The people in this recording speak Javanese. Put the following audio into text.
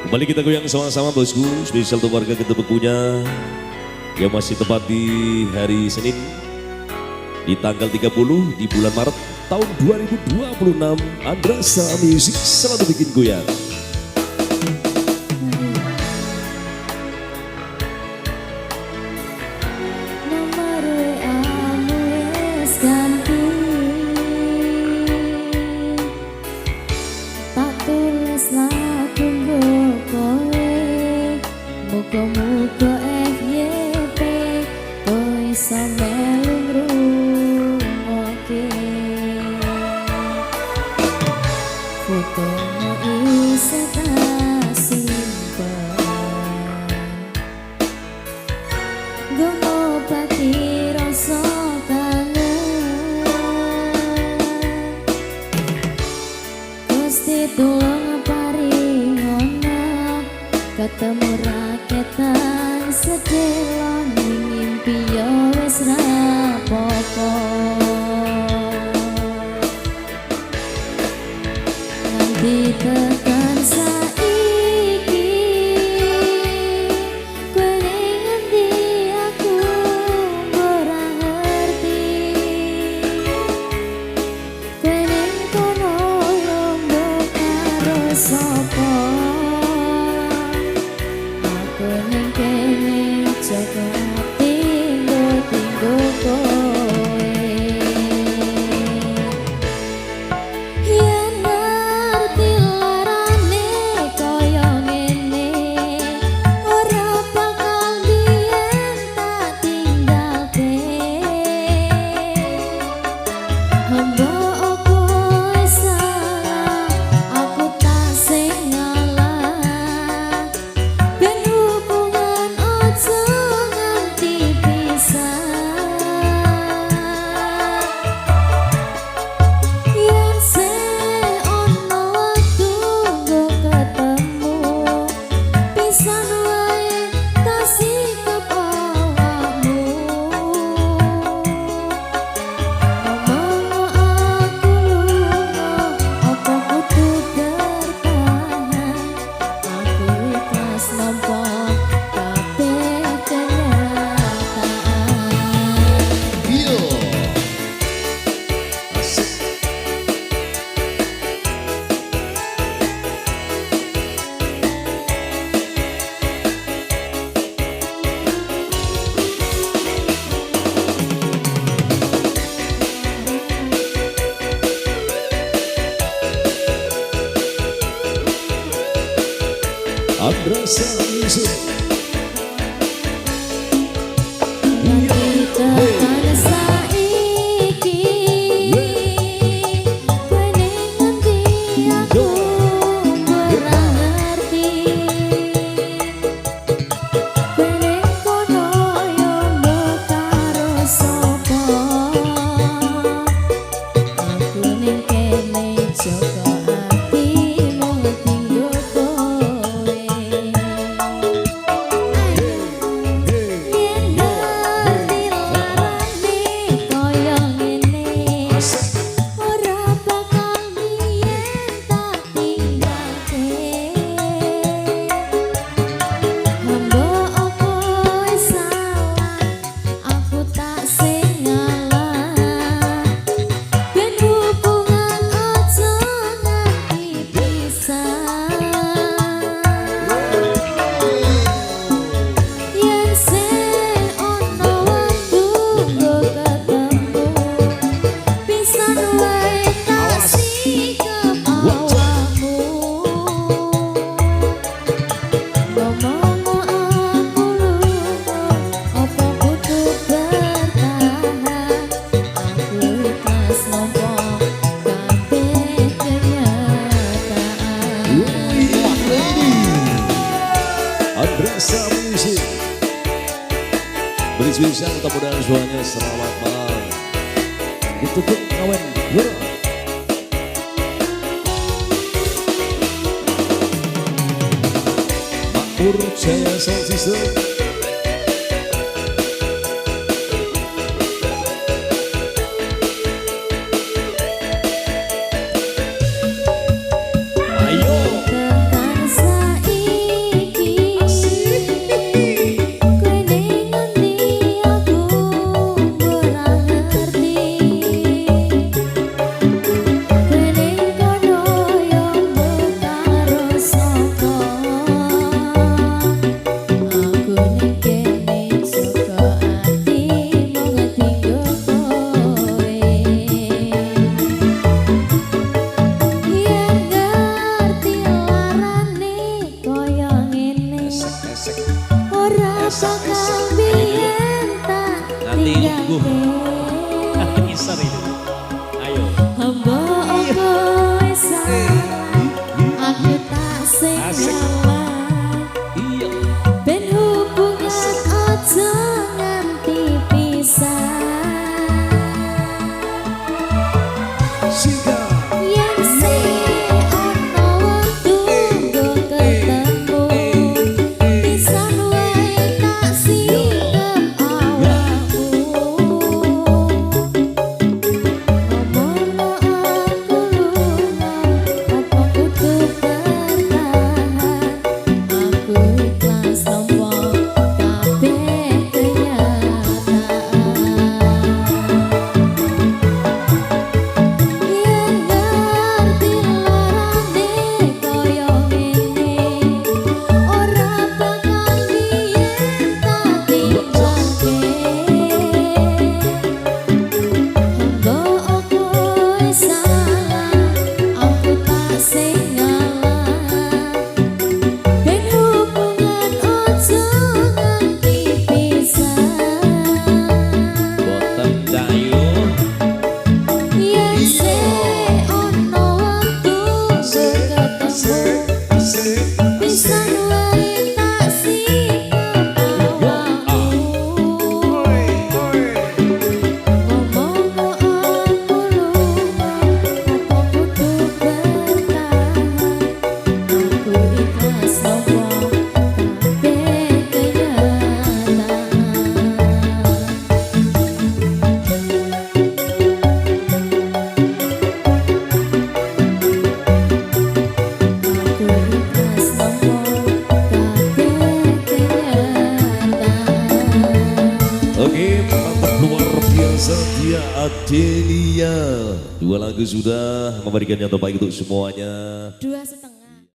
Kembali kita goyang sama-sama bosku, spesial untuk warga Ketepekunya yang masih tepat di hari Senin di tanggal 30 di bulan Maret tahun 2026. Andrasa Music selalu bikin goyang. Muga-muga FYP kowe iso melu ngrungokke fotomu isih tak simpen nggo ngobati rasa kangen Gusti tulung paringana ketemu raketan sedelon mimpi yo wis rapopo nganti tekan saiki kowe ning ngendi aku ora ngerti kowe ning kono lombo karo sapa ning kene jaga tinggo kowe yen ngerti larane kaya ngene ora bakal biyen tak tinggalke hamba opo salah aku tak sing ngalah ben hubungan ojo nganti pisah yen se ono wektu nggo ketemu pisan wae tak sikap awakmu ngomong aku lunga apa kudu bertahan aku ikhlas nampa kabeh kenyataan Yo, asik. Andrasa Music. tekan saiki kowe ning ngendi aku ora ngerti kowe ning kono yo mbok karo sapa aku ning kene jaga atimu tinggo kowe Andrasa Music. Beri spesial mudah-mudahan semuanya selamat malam. Ditutup kawan gua. Makmur Jaya Sound System. tekan saiki Hamba kowe salah, aku tak salah. Iya. Ben hubungan aja nganti pisah. Yen sing ono wektu nggo ketemu, pisan wae tak sikep awakmu. Ngomongno aku lunga, apa kudu bertahan? Aku ikhlas nampa kabeh kenyataan. Yen ngerti larane kaya ngene, ora bakal biyen tak tinggalke. Hamba kowe salah, aku tak sing ngalah. Ben hubungan aja nganti pisah. Boten dayu. Yen sing ono wektu ketemu, pisan wae tak sikep awakmu. Ngomongno aku lunga, apa kudu bertahan? Aku ikhlas nampa kabeh kenyataan. Aku ikhlas nampa kabeh kenyataan. Oke, mantap luar biasa dia Adelia. Dua lagu sudah memberikan yang terbaik untuk semuanya. 2,5